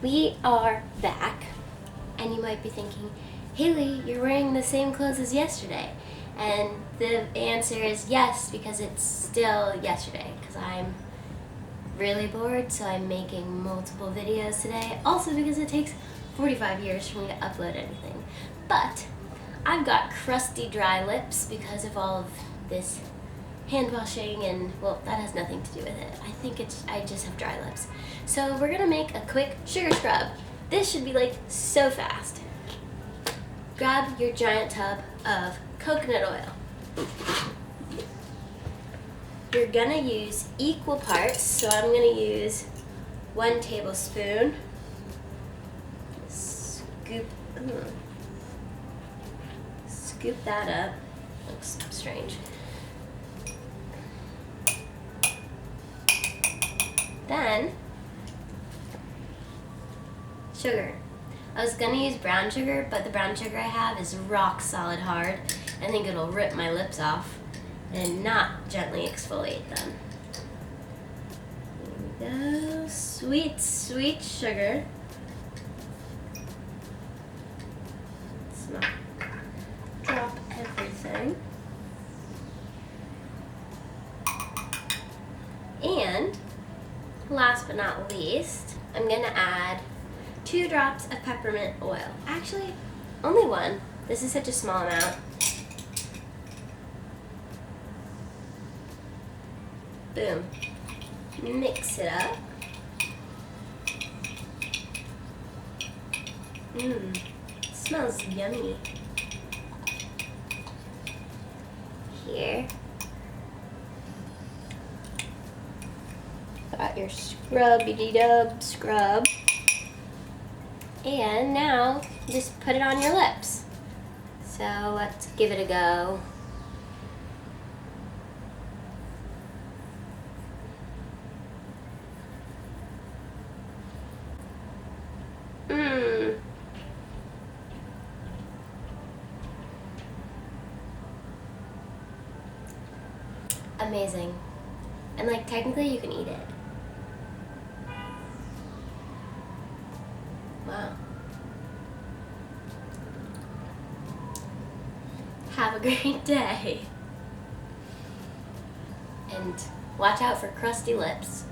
We are back, and you might be thinking, Haley, you're wearing the same clothes as yesterday. And the answer is yes, because it's still yesterday, because I'm really bored, so I'm making multiple videos today. Also because it takes 45 years for me to upload anything. But I've got crusty dry lips because of all of this hand washing, and well, that has nothing to do with it. I just have dry lips. So we're gonna make a quick sugar scrub. This should be like so fast. Grab your giant tub of coconut oil. You're gonna use equal parts, so I'm gonna use 1 tablespoon. Scoop that up. Looks strange. Then, sugar. I was gonna use brown sugar, but the brown sugar I have is rock solid hard. I think it'll rip my lips off and not gently exfoliate them. Here we go. Sweet, sweet sugar. Let's not drop everything. And last but not least, I'm gonna add 2 drops of peppermint oil. Actually, only 1. This is such a small amount. Boom. Mix it up. It smells yummy. Here. Got your scrubby-dub scrub. And now, just put it on your lips. So let's give it a go. Amazing. And like technically you can eat it. Wow. Have a great day. And watch out for crusty lips.